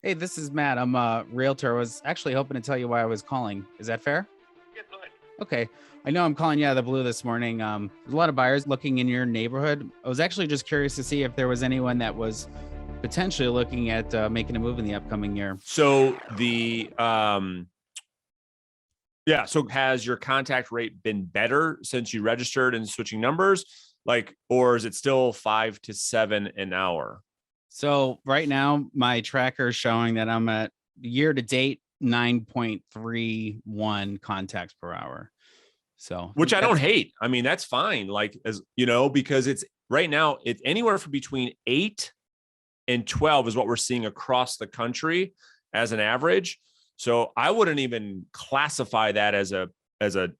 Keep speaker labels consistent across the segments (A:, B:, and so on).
A: Hey, this is Matt. I'm a realtor. I was actually hoping to tell you why I was calling. Is that fair?
B: Yeah, go ahead.
A: Okay. I know I'm calling you out of the blue this morning. There's a lot of buyers looking in your neighborhood. I was actually just curious to see if there was anyone that was potentially looking at making a move in the upcoming year.
B: So yeah, so has your contact rate been better since you registered and switching numbers? Like, or is it still 5 to 7 an hour?
A: So right now, my tracker is showing that I'm at year to date 9.31 contacts per hour. So
B: Which I don't
A: that's
B: hate. I mean, that's fine. Like, as you know, because it's right now, it's anywhere from between 8 and 12 is what we're seeing across the country as an average. So I wouldn't even classify that as a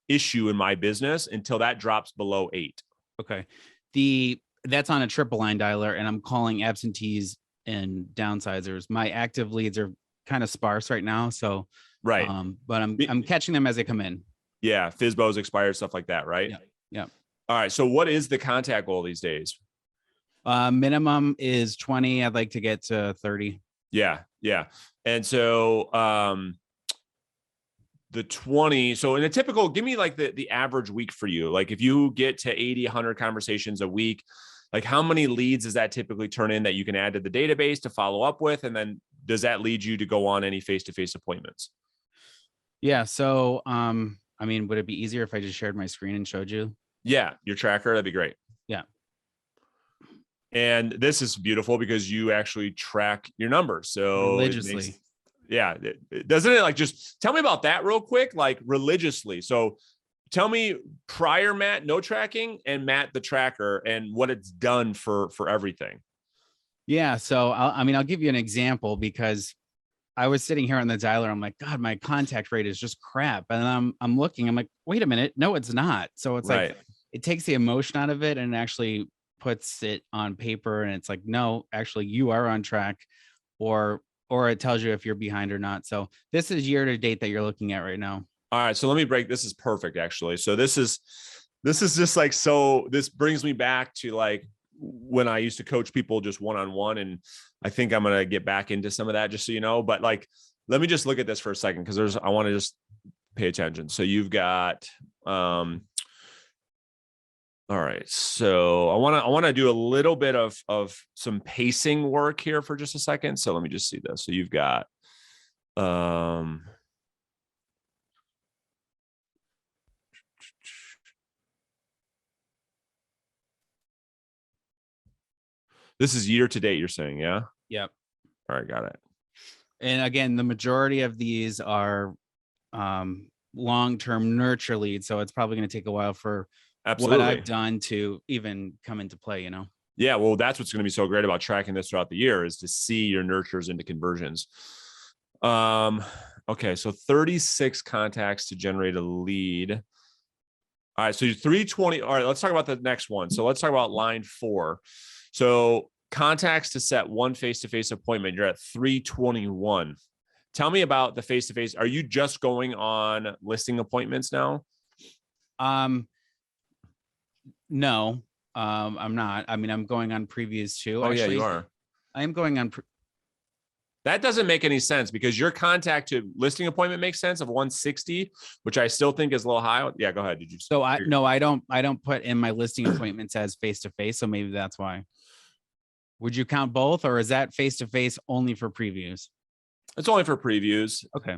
B: issue in my business until that drops below 8.
A: okay. That's on a triple line dialer, and I'm calling absentees and downsizers. My active leads are kind of sparse right now, so
B: Right.
A: but I'm catching them as they come in.
B: Yeah, FISBOs expired, stuff like that, right?
A: Yeah, yeah.
B: All right. So what is the contact goal these days?
A: Minimum is 20. I'd like to get to 30.
B: Yeah, yeah. And so the 20, so in a typical, give me like the average week for you. Like if you get to 80, 100 conversations a week, like how many leads does that typically turn in that you can add to the database to follow up with? And then does that lead you to go on any face-to-face appointments?
A: Yeah. So I mean, would it be easier if I just shared my screen and showed you?
B: Yeah, your tracker, that'd be great.
A: Yeah.
B: And this is beautiful because you actually track your numbers. So it
A: Religiously.
B: makes, yeah, doesn't it? Like, just tell me about that real quick, like religiously. So tell me prior Matt, no tracking, and Matt, the tracker, and what it's done for everything.
A: Yeah. So I'll give you an example because I was sitting here on the dialer. I'm like, God, my contact rate is just crap. And I'm looking, I'm like, wait a minute. No, it's not. So it's like,
B: Right.
A: it takes the emotion out of it and actually puts it on paper. And it's like, no, actually you are on track, or it tells you if you're behind or not. So this is year to date that you're looking at right now.
B: All right. So let me break. This is perfect, actually. So this is just like, so this brings me back to like when I used to coach people just one-on-one. And I think I'm going to get back into some of that, just so you know, but like, let me just look at this for a second. Cause I want to just pay attention. So you've got, all right. So I want to do a little bit of some pacing work here for just a second. So let me just see this. So you've got, this is year to date, you're saying, yeah?
A: Yep.
B: All right, got it.
A: And again, the majority of these are long-term nurture leads. So it's probably going to take a while for what
B: Absolutely.
A: I've done to even come into play, you know?
B: Yeah, well, that's what's going to be so great about tracking this throughout the year is to see your nurtures into conversions. Okay, so 36 contacts to generate a lead. All right, so you're 320. All right, let's talk about the next one. So let's talk about line 4. So contacts to set one face-to-face appointment, you're at 321. Tell me about the face-to-face. Are you just going on listing appointments now?
A: No, I'm not. I mean, I'm going on previews too.
B: Oh,
A: Actually,
B: yeah, you are.
A: I am going on.
B: That doesn't make any sense because your contact to listing appointment makes sense of 160, which I still think is a little high. Yeah, go ahead. Did you?
A: So I don't put in my listing appointments as face to face. So maybe that's why. Would you count both, or is that face to face only for previews?
B: It's only for previews.
A: Okay.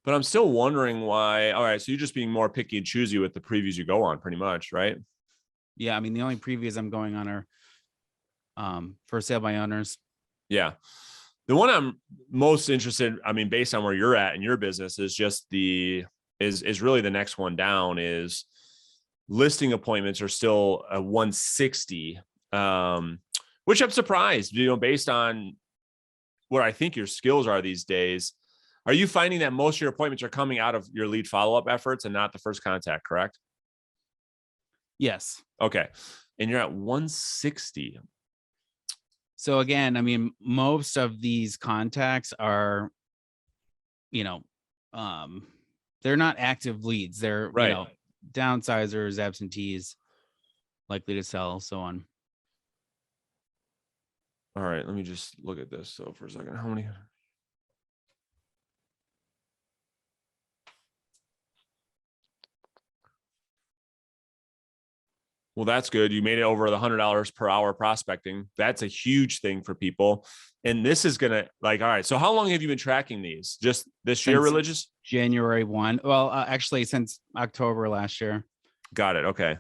B: But I'm still wondering why. All right, so you're just being more picky and choosy with the previews you go on, pretty much, right?
A: Yeah, I mean the only previews I'm going on are for sale by owners.
B: Yeah. The one I'm most interested, I mean, based on where you're at in your business, is just is really the next one down is listing appointments are still a 160, which I'm surprised, based on what I think your skills are these days. Are you finding that most of your appointments are coming out of your lead follow-up efforts and not the first contact, correct?
A: Yes.
B: Okay. And you're at 160.
A: So again, I mean, most of these contacts are, you know, they're not active leads. They're,
B: right.
A: Downsizers, absentees, likely to sell, so on.
B: All right. Let me just look at this. So for a second, how many? Well, that's good. You made it over the $100 per hour prospecting. That's a huge thing for people. And this is going to like, all right. So how long have you been tracking these? Just this year,
A: Since
B: Religious?
A: January 1. Well, actually since October last year.
B: Got it. Okay.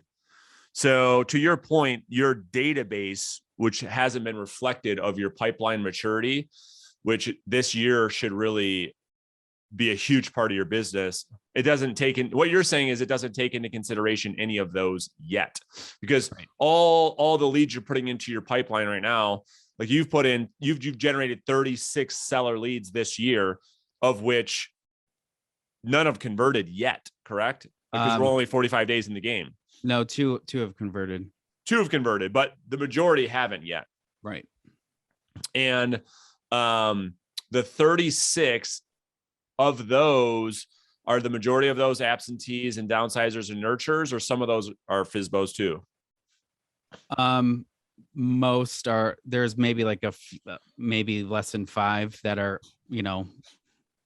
B: So to your point, your database, which hasn't been reflected of your pipeline maturity, which this year should really be a huge part of your business. It doesn't take in what you're saying is it doesn't take into consideration any of those yet, because
A: Right.
B: all the leads you're putting into your pipeline right now, like you've generated 36 seller leads this year, of which none have converted yet, correct? Because we're only 45 days in the game.
A: No, two have converted.
B: 2 have converted, but the majority haven't yet.
A: Right.
B: And the 36 of those, are the majority of those absentees and downsizers and nurturers, or some of those are FSBOs too?
A: Most are, there's maybe like maybe less than 5 that are,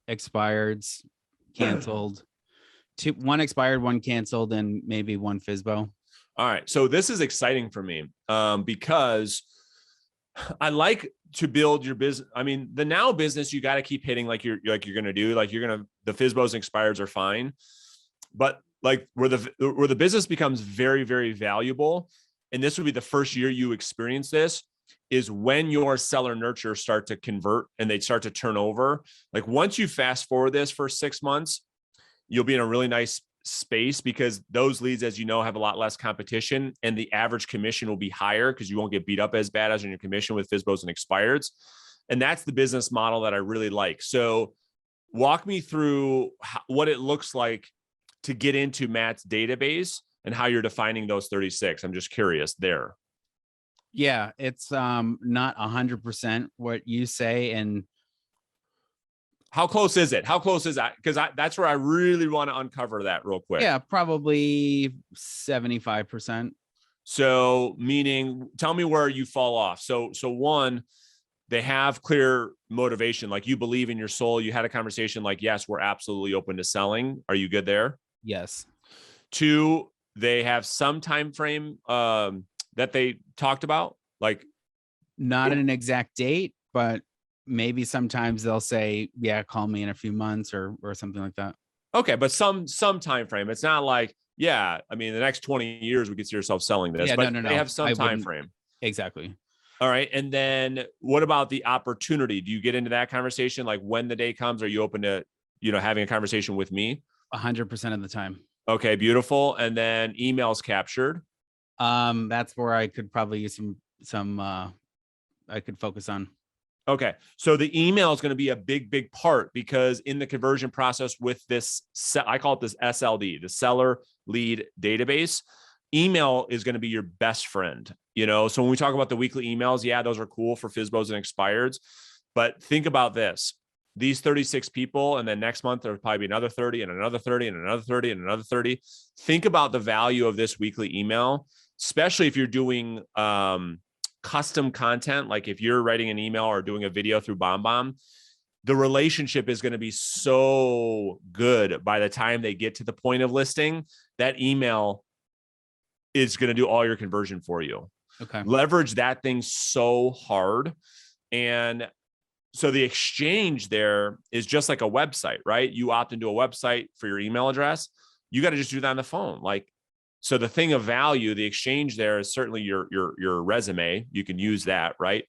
A: expireds, canceled. 1 expired, 1 canceled, and maybe 1 FSBO.
B: All right. So this is exciting for me because I like to build your business. I mean, the now business, you got to keep hitting like you're going to do, the FSBOs and expires are fine. But like where the business becomes very, very valuable, and this would be the first year you experience this, is when your seller nurture start to convert and they start to turn over. Like once you fast forward this for 6 months, you'll be in a really nice space, because those leads, as you know, have a lot less competition, and the average commission will be higher because you won't get beat up as bad as in your commission with FSBOs and expireds. And that's the business model that I really like. So walk me through what it looks like to get into Matt's database and how you're defining those 36. I'm just curious there.
A: Yeah, it's not 100% what you say. And
B: how close is it? How close is that? Because that's where I really want to uncover that real quick.
A: Yeah, probably 75%.
B: So meaning, tell me where you fall off. So one, they have clear motivation. Like you believe in your soul. You had a conversation like, yes, we're absolutely open to selling. Are you good there?
A: Yes.
B: 2, they have some time frame that they talked about, like
A: not an exact date, but maybe sometimes they'll say, yeah, call me in a few months or something like that.
B: Okay, but some time frame. It's not like, yeah, I mean, the next 20 years we could see yourself selling this,
A: Yeah,
B: but
A: no.
B: they have some time frame.
A: Exactly.
B: All right. And then what about the opportunity? Do you get into that conversation? Like when the day comes, are you open to, having a conversation with me?
A: 100% of the time.
B: Okay, beautiful. And then emails captured.
A: That's where I could probably use some I could focus on.
B: Okay. So the email is going to be a big part, because in the conversion process with this, I call it this SLD, the seller lead database, email is going to be your best friend. So when we talk about the weekly emails, yeah, those are cool for FSBOs and expireds, but think about this. These 36 people, and then next month there'll probably be another 30 and another 30 and another 30 and another 30. Think about the value of this weekly email, especially if you're doing custom content. Like if you're writing an email or doing a video through BombBomb, the relationship is going to be so good by the time they get to the point of listing. That email is going to do all your conversion for you.
A: Okay.
B: Leverage that thing so hard. And so the exchange there is just like a website, right? You opt into a website for your email address. You got to just do that on the phone. So the thing of value, the exchange there is certainly your resume. You can use that, right?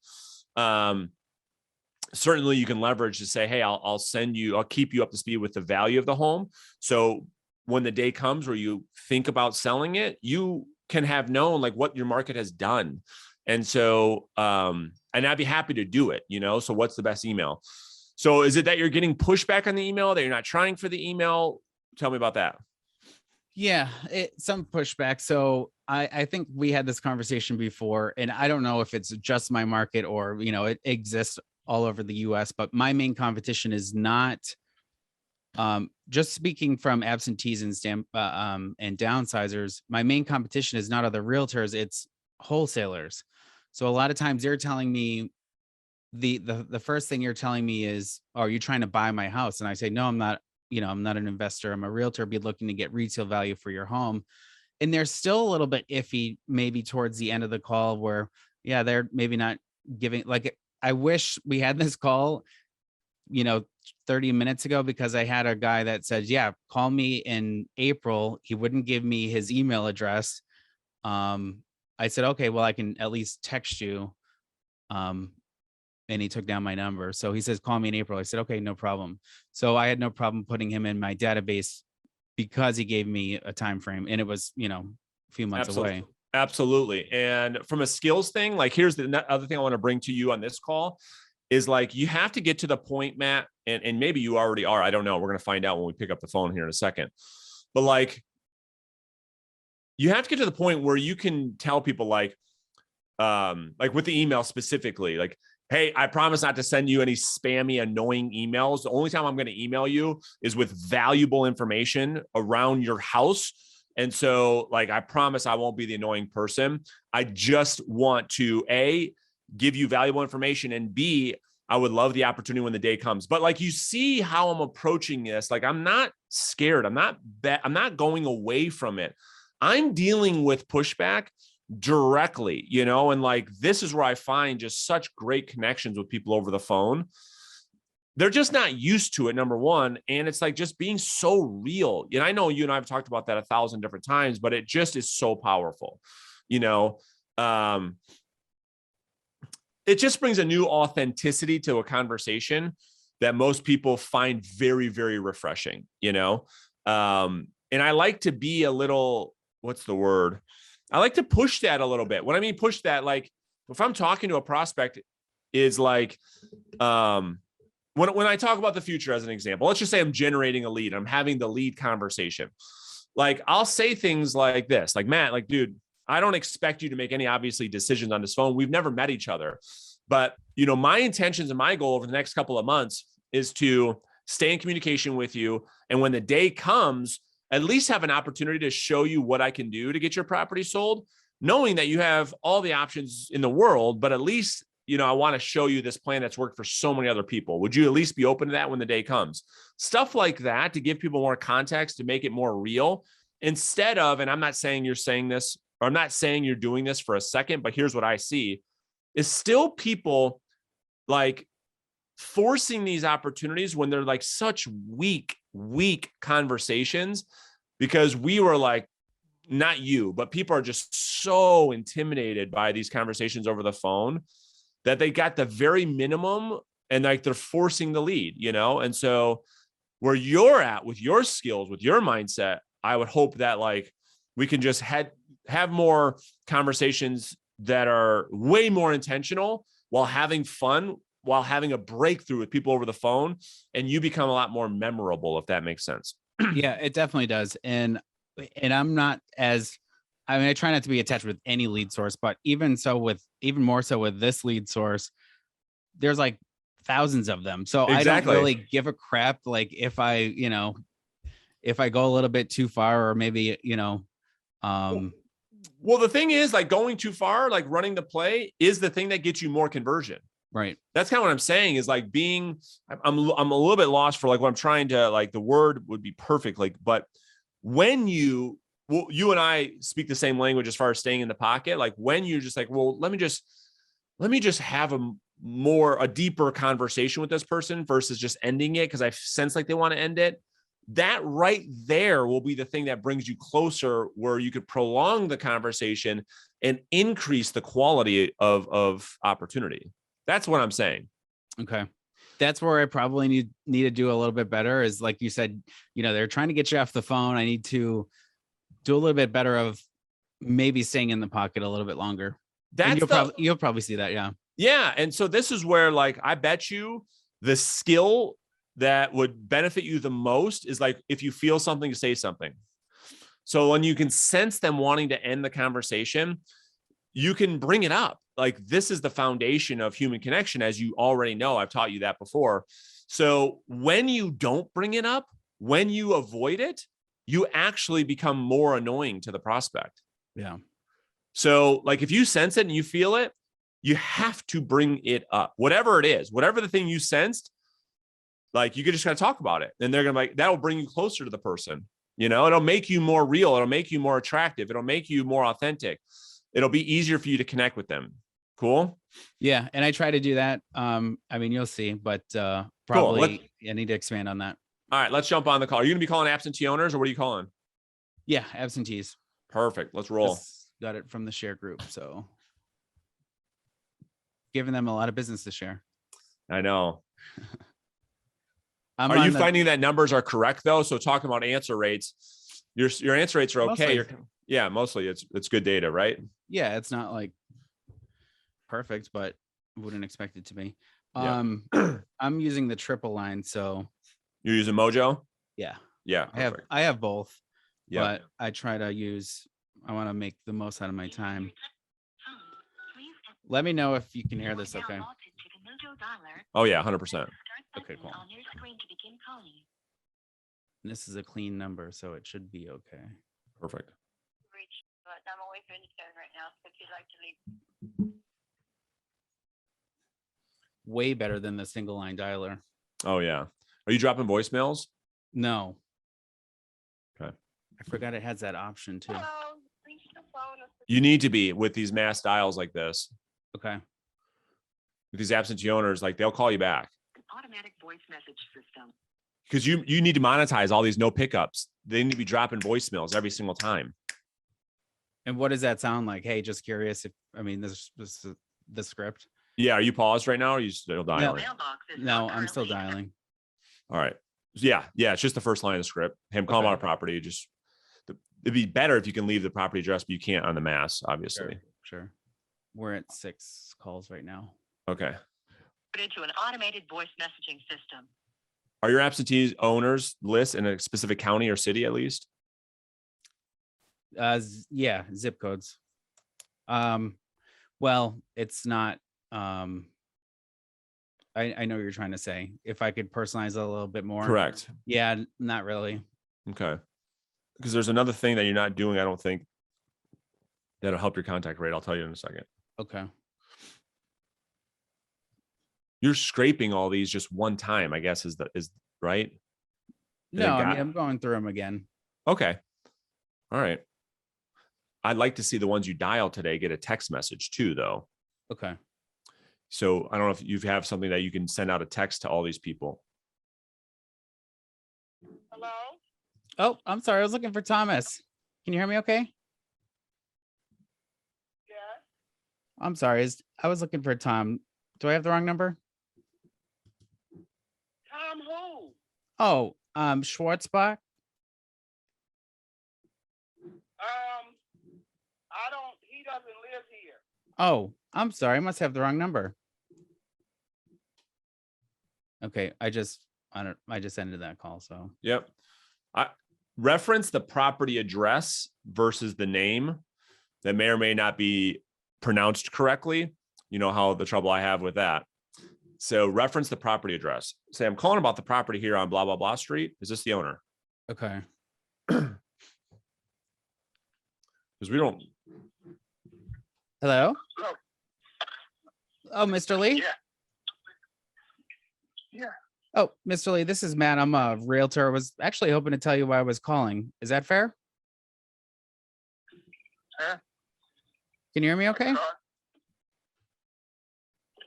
B: Certainly you can leverage to say, hey, I'll keep you up to speed with the value of the home. So when the day comes where you think about selling it, you can have known like what your market has done. And so, and I'd be happy to do it, so what's the best email? So is it that you're getting pushback on the email, that you're not trying for the email? Tell me about that.
A: Yeah, some pushback. So I think we had this conversation before, and I don't know if it's just my market or, it exists all over the US, but my main competition is not, just speaking from absentees and downsizers, my main competition is not other realtors, it's wholesalers. So a lot of times they're telling me, the first thing you're telling me is, oh, are you trying to buy my house? And I say, no, I'm not. I'm not an investor. I'm a realtor. Be looking to get retail value for your home. and they're still a little bit iffy maybe towards the end of the call where, yeah, they're maybe not giving, like, I wish we had this call, 30 minutes ago, because I had a guy that said, yeah, call me in April. He wouldn't give me his email address. I said, okay, well, I can at least text you. Um, and he took down my number. So he says, call me in April. I said, okay, no problem. So I had no problem putting him in my database because he gave me a time frame, and it was, a few months
B: Absolutely.
A: away.
B: Absolutely. And from a skills thing, like here's the other thing I want to bring to you on this call is like, you have to get to the point, Matt, and maybe you already are. I don't know. We're going to find out when we pick up the phone here in a second. But like, you have to get to the point where you can tell people like with the email specifically, like, hey, I promise not to send you any spammy, annoying emails. The only time I'm going to email you is with valuable information around your house. And so, like, I promise I won't be the annoying person. I just want to, A, give you valuable information, and B, I would love the opportunity when the day comes. But like, you see how I'm approaching this. Like, I'm not scared. I'm not going away from it. I'm dealing with pushback directly, and like, this is where I find just such great connections with people over the phone. They're just not used to it, number one. And it's like just being so real. And I know you and I have talked about that 1,000 different times, but it just is so powerful. It just brings a new authenticity to a conversation that most people find very, very refreshing, and I like to be a little, what's the word? I like to push that a little bit. What I mean, push that, like, if I'm talking to a prospect, is like, when I talk about the future, as an example, let's just say I'm generating a lead. I'm having the lead conversation. Like, I'll say things like this, like, Matt, like, dude, I don't expect you to make any obviously decisions on this phone. We've never met each other, but my intentions and my goal over the next couple of months is to stay in communication with you. And when the day comes, at least have an opportunity to show you what I can do to get your property sold, knowing that you have all the options in the world, but at least, I want to show you this plan that's worked for so many other people. Would you at least be open to that when the day comes? Stuff like that to give people more context, to make it more real, instead of, and I'm not saying you're saying this, or I'm not saying you're doing this for a second, but here's what I see, is still people like forcing these opportunities when they're like such weak conversations, because we were like, not you, but people are just so intimidated by these conversations over the phone that they got the very minimum, and like they're forcing the lead, and so where you're at with your skills, with your mindset, I would hope that like we can just have more conversations that are way more intentional while having fun, while having a breakthrough with people over the phone, and you become a lot more memorable, if that makes sense.
A: Yeah, it definitely does. And I'm not as, I mean, I try not to be attached with any lead source, but even more so with this lead source, there's like thousands of them. So
B: Exactly.
A: I don't really give a crap. Like if I go a little bit too far, or maybe,
B: well, the thing is, like, going too far, like running the play, is the thing that gets you more conversion.
A: right.
B: That's kind of what I'm saying, is like I'm a little bit lost for like what I'm trying to, like, the word would be perfect. Like, but when you and I speak the same language as far as staying in the pocket, like when you're just like, well, let me just have a deeper conversation with this person versus just ending it because I sense like they want to end it. That right there will be the thing that brings you closer, where you could prolong the conversation and increase the quality of opportunity. That's what I'm saying.
A: Okay. That's where I probably need to do a little bit better, is like you said, they're trying to get you off the phone. I need to do a little bit better of maybe staying in the pocket a little bit longer. And you'll probably see that. Yeah.
B: Yeah. And so this is where, like, I bet you the skill that would benefit you the most is like, if you feel something, to say something. So when you can sense them wanting to end the conversation, you can bring it up. Like, this is the foundation of human connection, as you already know. I've taught you that before. So when you don't bring it up, when you avoid it, you actually become more annoying to the prospect.
A: Yeah.
B: So like, if you sense it and you feel it, you have to bring it up. Whatever it is, whatever the thing you sensed, like, you could just kind of talk about it, and they're going to like, that'll bring you closer to the person. It'll make you more real. It'll make you more attractive. It'll make you more authentic. It'll be easier for you to connect with them. Cool.
A: Yeah. And I try to do that. I mean, you'll see, but
B: Cool.
A: I need to expand on that.
B: All right, let's jump on the call. Are you going to be calling absentee owners, or what are you calling?
A: Yeah. Absentees.
B: Perfect. Let's roll.
A: Just got it from the share group. So giving them a lot of business to share.
B: I know. Are you finding that numbers are correct though? So talking about answer rates, your answer rates are okay.
A: Mostly.
B: Mostly it's good data, right?
A: Yeah, it's not like perfect, but wouldn't expect it to be.
B: Yeah.
A: I'm using the triple line, so
B: you're using Mojo?
A: Yeah.
B: Yeah.
A: I have both.
B: Yeah.
A: But I try to I want to make the most out of my time. Let me know if you can hear this okay.
B: Oh yeah, 100%.
A: Okay, cool. And this is a clean number, so it should be okay.
B: Perfect.
C: I'm away from the phone right now, so if you'd like to leave.
A: Way better than the single line dialer.
B: Oh yeah. Are you dropping voicemails?
A: No.
B: Okay.
A: I forgot it has that option too.
B: You need to be with these mass dials like this.
A: Okay.
B: With these absentee owners, like they'll call you back.
C: Automatic voice message system.
B: Because you need to monetize all these no pickups. They need to be dropping voicemails every single time.
A: And what does that sound like? Hey, just curious if this is the script.
B: Yeah, are you paused right now? Or are you still dialing?
A: No, I'm still dialing.
B: All right. Yeah, it's just the first line of the script. Hey, I'm calling out a property. It'd be better if you can leave the property address, but you can't on the mass, obviously.
A: Sure. We're at 6 calls right now.
B: Okay.
C: Put into an automated voice messaging system.
B: Are your absentee owners lists in a specific county or city at least?
A: Yeah, zip codes. Well, it's not. I know what you're trying to say. If I could personalize it a little bit more.
B: Correct.
A: Yeah, not really.
B: Okay. Because there's another thing that you're not doing, I don't think, that'll help your contact rate. I'll tell you in a second.
A: Okay.
B: You're scraping all these just one time, I guess, is right?
A: No, I'm going through them again.
B: Okay. All right. I'd like to see the ones you dial today get a text message too, though.
A: Okay.
B: So I don't know if you have something that you can send out a text to all these people.
C: Hello?
A: Oh, I'm sorry. I was looking for Thomas. Can you hear me okay?
C: Yeah.
A: I'm sorry. I was looking for Tom. Do I have the wrong number?
C: Tom who?
A: Oh, Schwartzbach.
C: He doesn't live here.
A: Oh, I'm sorry. I must have the wrong number. Okay, I just ended that call. So
B: yep. I reference the property address versus the name that may or may not be pronounced correctly. You know how the trouble I have with that. So reference the property address. Say, I'm calling about the property here on blah, blah, blah street. Is this the owner?
A: Okay.
B: Because we don't.
A: Hello? Oh, Mr. Lee?
C: Yeah.
A: Oh, Mr. Lee, this is Matt. I'm a realtor. I was actually hoping to tell you why I was calling. Is that fair?
C: Huh?
A: Can you hear me okay?
C: What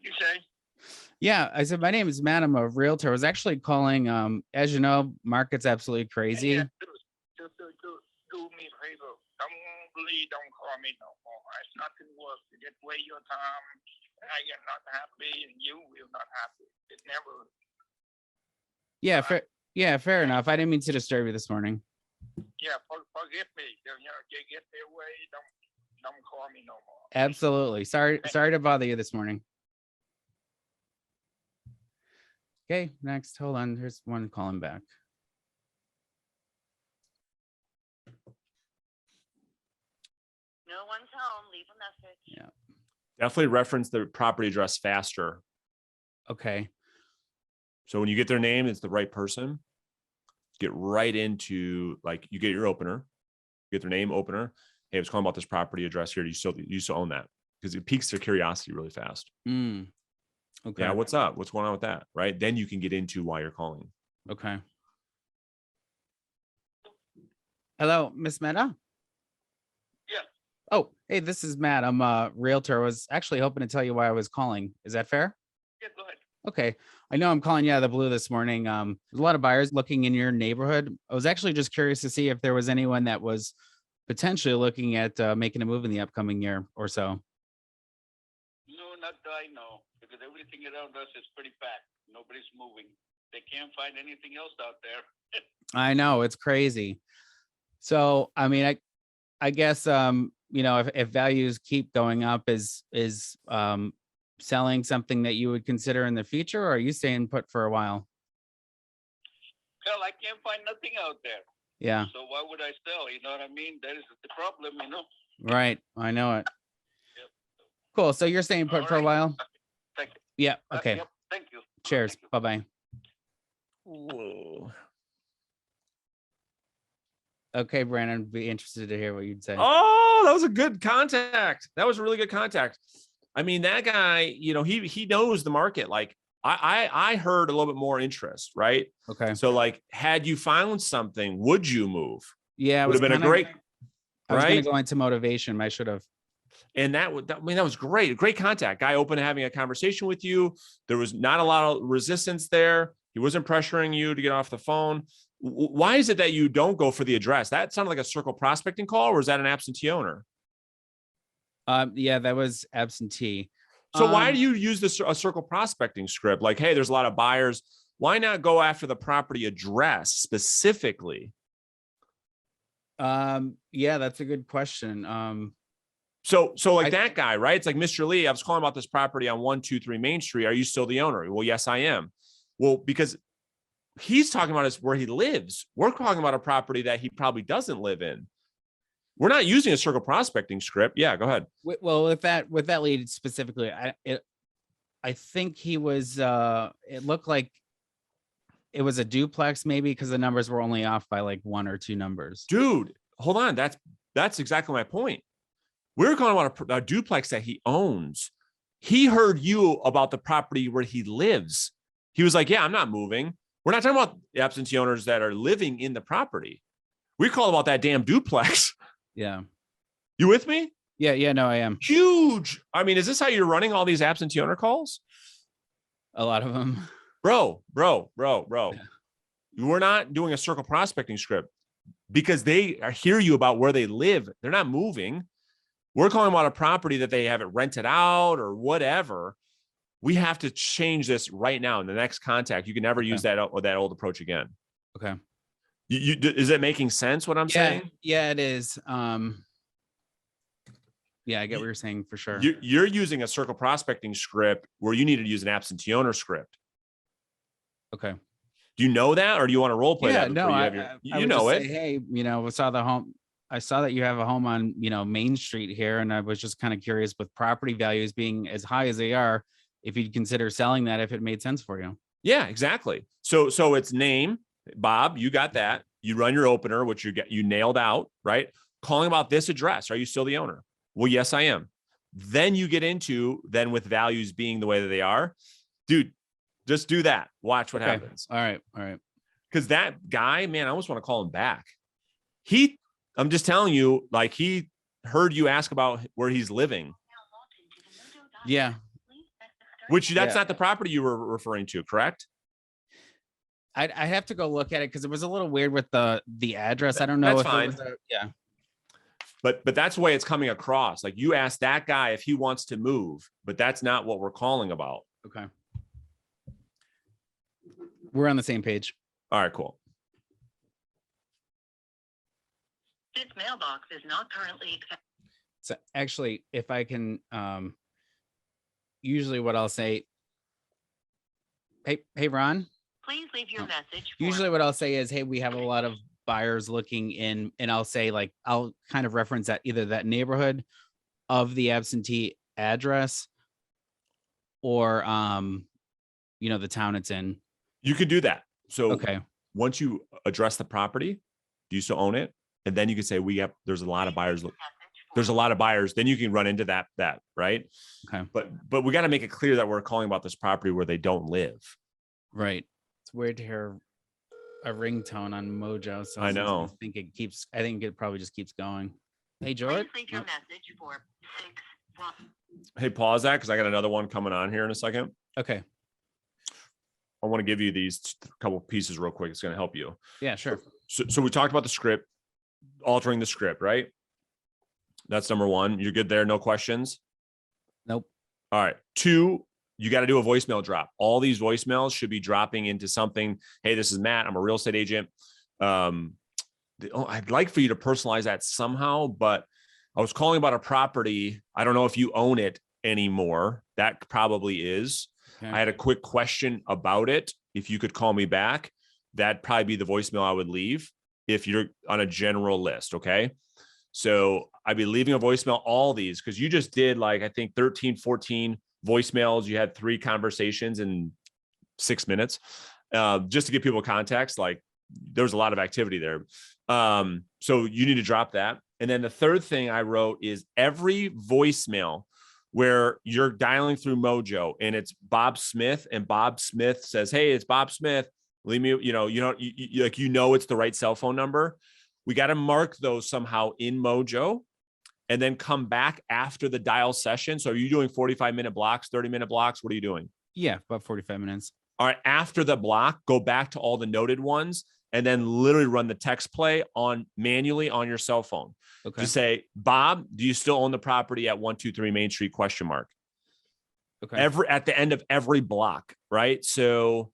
C: you say?
A: Yeah, I said my name is Matt. I'm a realtor. I was actually calling. As you know, market's absolutely crazy.
C: Yeah, do me a favor. Don't call me no more. It's nothing worth to get away your time. I am not happy, and you will not happy. It never.
A: Yeah, fair. Yeah, fair enough. I didn't mean to disturb you this morning.
C: Yeah, forgive me. You get their way. Don't call me no more.
A: Absolutely. Sorry to bother you this morning. Okay, next. Hold on. Here's one calling back.
C: No one's home. Leave a message.
A: Yeah.
B: Definitely reference the property address faster.
A: Okay.
B: So when you get their name, it's the right person. Get right into, like, you get your opener, get their name, opener. Hey, I was calling about this property address here. You still own that? Because it piques their curiosity really fast.
A: Okay.
B: Yeah, what's up? What's going on with that? Right. Then you can get into why you're calling.
A: Okay. Hello, Miss Meta.
C: Yeah.
A: Oh, hey, this is Matt. I'm a realtor. I was actually hoping to tell you why I was calling. Is that fair?
C: Yeah, go ahead.
A: Okay. I know I'm calling you out of the blue this morning. There's a lot of buyers looking in your neighborhood. I was actually just curious to see if there was anyone that was potentially looking at making a move in the upcoming year or so.
C: No, not that I know, because everything around us is pretty packed. Nobody's moving. They can't find anything else out there.
A: I know it's crazy. So, I mean, I guess if values keep going up, is selling something that you would consider in the future, or are you staying put for a while?
C: Hell, I can't find nothing out there.
A: Yeah,
C: So why would I sell? You know what I mean? That is the problem, you know?
A: right. I know it.
C: Yep.
A: Cool. So you're staying put
C: All
A: for a
C: right.
A: while?
C: Thank you.
A: Yeah. Okay.
C: Yep. Thank you.
A: Cheers.
C: Thank you.
A: Bye-bye.
B: Whoa.
A: Okay, Brandon, be interested to hear what you'd say.
B: Oh, that was a good contact. That was a really good contact. I mean, that guy, he knows the market. Like I heard a little bit more interest, right?
A: Okay.
B: So like, had you found something, would you move?
A: Yeah,
B: Would have been a great,
A: I was going
B: right?
A: to go into motivation. I should have.
B: And that was great. Great contact. Guy open to having a conversation with you. There was not a lot of resistance there. He wasn't pressuring you to get off the phone. Why is it that you don't go for the address? That sounded like a circle prospecting call, or was that an absentee owner?
A: Yeah, that was absentee.
B: So why do you use a circle prospecting script? Like, hey, there's a lot of buyers. Why not go after the property address specifically?
A: Yeah, that's a good question.
B: So like that guy, right? It's like, Mr. Lee, I was calling about this property on 123 Main Street. Are you still the owner? Well, yes, I am. Well, because he's talking about where he lives. We're talking about a property that he probably doesn't live in. We're not using a circle prospecting script. Yeah, go ahead.
A: Well, with that lead specifically, I think he was. It looked like it was a duplex, maybe, because the numbers were only off by like 1 or 2 numbers.
B: Dude, hold on. That's exactly my point. We're calling about a duplex that he owns. He heard you about the property where he lives. He was like, yeah, I'm not moving. We're not talking about absentee owners that are living in the property. We call about that damn duplex.
A: Yeah.
B: You with me?
A: Yeah, no, I am.
B: Huge. I mean, is this how you're running all these absentee owner calls?
A: A lot of them.
B: Bro. We're not doing a circle prospecting script because they hear you about where they live. They're not moving. We're calling about a property that they have it rented out or whatever. We have to change this right now in the next contact. You can never use that old approach again.
A: Okay.
B: Is it making sense what I'm saying?
A: Yeah, it is. Yeah, I get what you're saying for sure.
B: You're using a circle prospecting script where you need to use an absentee owner script.
A: Okay.
B: Do you know that, or do you want to role play that?
A: No,
B: you know it.
A: Say, hey, we saw the home. I saw that you have a home on, Main Street here, and I was just kind of curious with property values being as high as they are, if you'd consider selling that if it made sense for you.
B: Yeah, exactly. So it's name, Bob, you got that. You run your opener, which you nailed out, right? Calling about this address. Are you still the owner? Well, yes, I am. Then you get into with values being the way that they are. Dude, just do that. Watch what happens.
A: All right.
B: Because that guy, man, I almost want to call him back. I'm just telling you, like, he heard you ask about where he's living.
A: Yeah.
B: Which that's not the property you were referring to, correct?
A: I have to go look at it because it was a little weird with the address. I don't know.
B: That's
A: if
B: fine.
A: It was yeah.
B: But that's the way it's coming across. Like, you asked that guy if he wants to move, but that's not what we're calling about.
A: Okay. We're on the same page.
B: All right, cool.
D: This mailbox is not currently accepted.
A: So actually, if I can, usually what I'll say, hey, Ron.
D: Please leave your message.
A: Usually what I'll say is, hey, we have a lot of buyers looking in, and I'll say, like, I'll kind of reference that either that neighborhood of the absentee address or, the town it's in.
B: You could do that. So
A: okay.
B: Once you address the property, do you still own it? And then you can say, there's a lot of buyers. There's a lot of buyers. Then you can run into that, right?
A: Okay.
B: But we got to make it clear that we're calling about this property where they don't live.
A: Right. It's weird to hear a ringtone on Mojo. So
B: I know.
A: I think it probably just keeps going. Hey, George.
D: Please leave your message for 6-1.
B: Hey, pause that because I got another one coming on here in a second.
A: Okay.
B: I want to give you these couple pieces real quick. It's going to help you.
A: Yeah, sure.
B: So we talked about the script, altering the script, right? That's number one. You're good there. No questions.
A: Nope.
B: All right. 2, you got to do a voicemail drop. All these voicemails should be dropping into something. Hey, this is Matt. I'm a real estate agent. I'd like for you to personalize that somehow, but I was calling about a property. I don't know if you own it anymore. That probably is.
A: Okay.
B: I had a quick question about it. If you could call me back, that'd probably be the voicemail I would leave if you're on a general list. Okay. So I'd be leaving a voicemail, all these, because you just did like, I think 13, 14 voicemails. You had 3 conversations in 6 minutes. Just to give people context, like there was a lot of activity there. So you need to drop that. And then the third thing I wrote is every voicemail where you're dialing through Mojo and it's Bob Smith and Bob Smith says, hey, it's Bob Smith. Leave me, it's the right cell phone number. We got to mark those somehow in Mojo and then come back after the dial session. So are you doing 45-minute blocks, 30-minute blocks? What are you doing?
A: Yeah, about 45 minutes.
B: All right. After the block, go back to all the noted ones and then literally run the text play on manually on your cell phone.
A: Okay.
B: To say, Bob, do you still own the property at 123 Main Street ?
A: Okay.
B: At the end of every block, right? So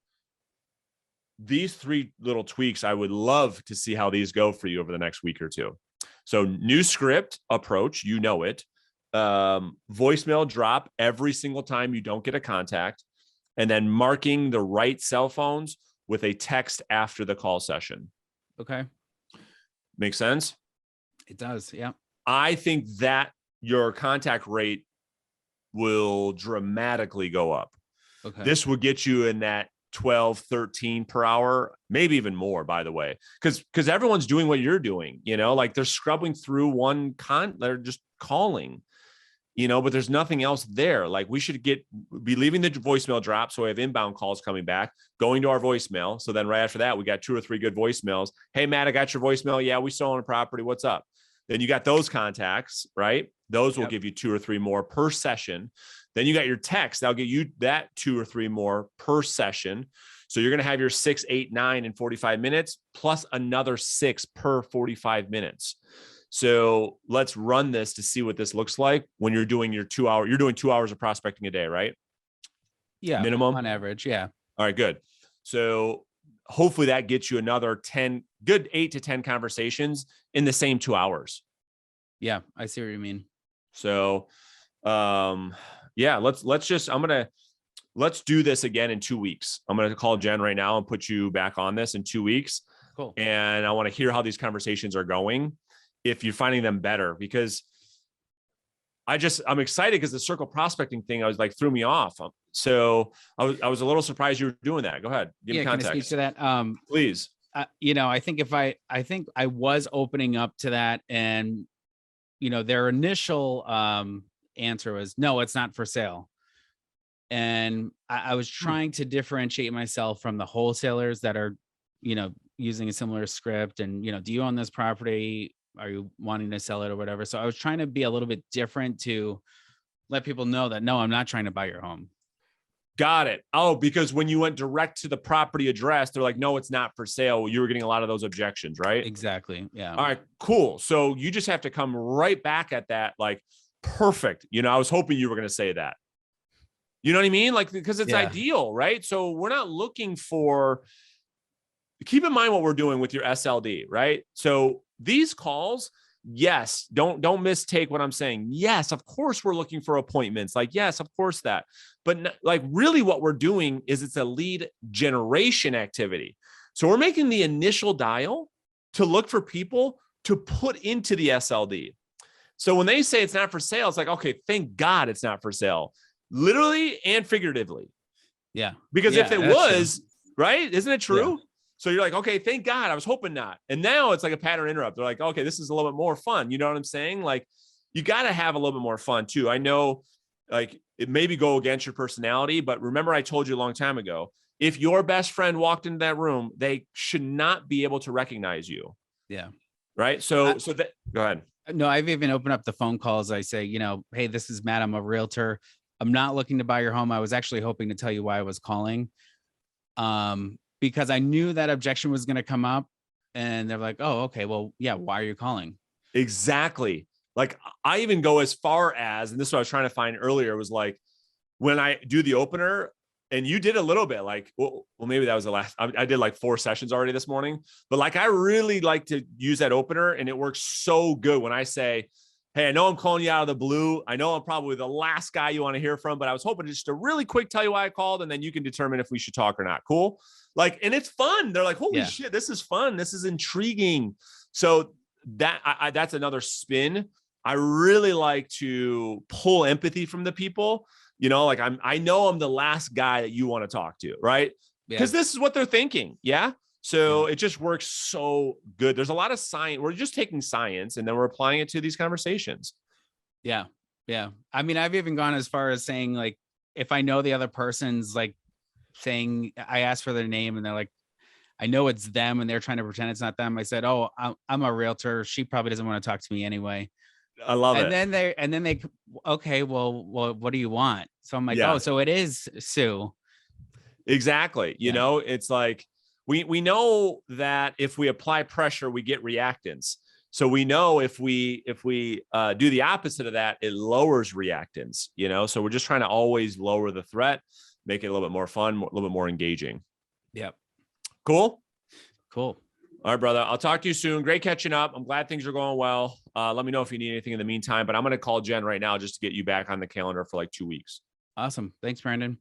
B: these 3 little tweaks, I would love to see how these go for you over the next week or 2. So new script approach, you know it. Voicemail drop every single time you don't get a contact, and then marking the right cell phones with a text after the call session.
A: Okay.
B: Make sense?
A: It does. Yeah.
B: I think that your contact rate will dramatically go up.
A: Okay.
B: This will get you in that 12, 13 per hour, maybe even more, by the way, because everyone's doing what you're doing, like they're scrubbing through they're just calling, but there's nothing else there. Like we should be leaving the voicemail drop. So we have inbound calls coming back, going to our voicemail. So then right after that, we got 2 or 3 good voicemails. Hey, Matt, I got your voicemail. Yeah, we still own a property. What's up? Then you got those contacts, right? Those will give you 2 or 3 more per session. Then you got your text. That'll get you that 2 or 3 more per session. So you're going to have your 6, 8, 9 in 45 minutes plus another 6 per 45 minutes. So let's run this to see what this looks like when you're doing your 2 hour. You're doing 2 hours of prospecting a day, right?
A: Yeah.
B: Minimum
A: on average. Yeah.
B: All right, good. So hopefully that gets you another 8 to 10 conversations in the same 2 hours.
A: Yeah. I see what you mean.
B: So, let's do this again in 2 weeks. I'm going to call Jen right now and put you back on this in 2 weeks.
A: Cool.
B: And I want to hear how these conversations are going. If you're finding them better, because I'm excited because the circle prospecting thing, I was like, threw me off. So I was a little surprised you were doing that. Go ahead. Give me context.
A: Can I speak to that?
B: Please.
A: I think I was opening up to that, and their initial answer was, no, it's not for sale. And I was trying to differentiate myself from the wholesalers that are, using a similar script and, do you own this property? Are you wanting to sell it or whatever? So I was trying to be a little bit different to let people know that, no, I'm not trying to buy your home.
B: Got it. Oh, because when you went direct to the property address, they're like, no, it's not for sale. You were getting a lot of those objections, right?
A: Exactly. Yeah.
B: All right, cool. So you just have to come right back at that. Like, perfect. I was hoping you were going to say that. You know what I mean? Like, because it's ideal, right? So we're not looking for, keep in mind what we're doing with your SLD, right? So these calls, yes, don't mistake what I'm saying. Yes, of course we're looking for appointments. Like, yes, of course that. But like really what we're doing is it's a lead generation activity. So we're making the initial dial to look for people to put into the SLD. So when they say it's not for sale, it's like, okay, thank God it's not for sale, literally and figuratively.
A: Yeah.
B: Because if it was, right, isn't it true?
A: Yeah.
B: So you're like, okay, thank God. I was hoping not. And now it's like a pattern interrupt. They're like, okay, this is a little bit more fun. You know what I'm saying? Like, you got to have a little bit more fun too. I know, like, it maybe go against your personality, but remember I told you a long time ago, If your best friend walked into that room, they should not be able to recognize you.
A: Yeah.
B: Right. So that, go ahead.
A: No, I've even opened up the phone calls. I say, hey, this is Matt. I'm a realtor. I'm not looking to buy your home. I was actually hoping to tell you why I was calling. Because I knew that objection was going to come up, and they're like, oh, okay, well, yeah. Why are you calling?
B: Exactly. Like I even go as far as, and this is what I was trying to find earlier, was like when I do the opener, and you did a little bit like, well, maybe that was the last, I did like 4 sessions already this morning, but like, I really like to use that opener, and it works so good when I say, hey, I know I'm calling you out of the blue. I know I'm probably the last guy you want to hear from, but I was hoping just to really quick tell you why I called, and then you can determine if we should talk or not. Cool. Like, and it's fun. They're like, holy shit, this is fun. This is intriguing. So that's another spin. I really like to pull empathy from the people. Like I know I'm the last guy that you want to talk to, right? Because this is what they're thinking. Yeah. So it just works so good. There's a lot of science. We're just taking science and then we're applying it to these conversations.
A: Yeah. Yeah. I mean, I've even gone as far as saying, like, if I know the other person's like saying, I ask for their name and they're like, I know it's them and they're trying to pretend it's not them. I said, oh, I'm a realtor. She probably doesn't want to talk to me anyway.
B: I love it.
A: And then they, okay, well, what do you want? So I'm like, oh, so it is Sue.
B: Exactly. You know, it's like, we know that if we apply pressure, we get reactance. So we know if we do the opposite of that, it lowers reactance, so we're just trying to always lower the threat, make it a little bit more fun, a little bit more engaging.
A: Yep.
B: Cool.
A: All
B: right, brother. I'll talk to you soon. Great catching up. I'm glad things are going well. Let me know if you need anything in the meantime, but I'm going to call Jen right now just to get you back on the calendar for like 2 weeks.
A: Awesome. Thanks, Brandon.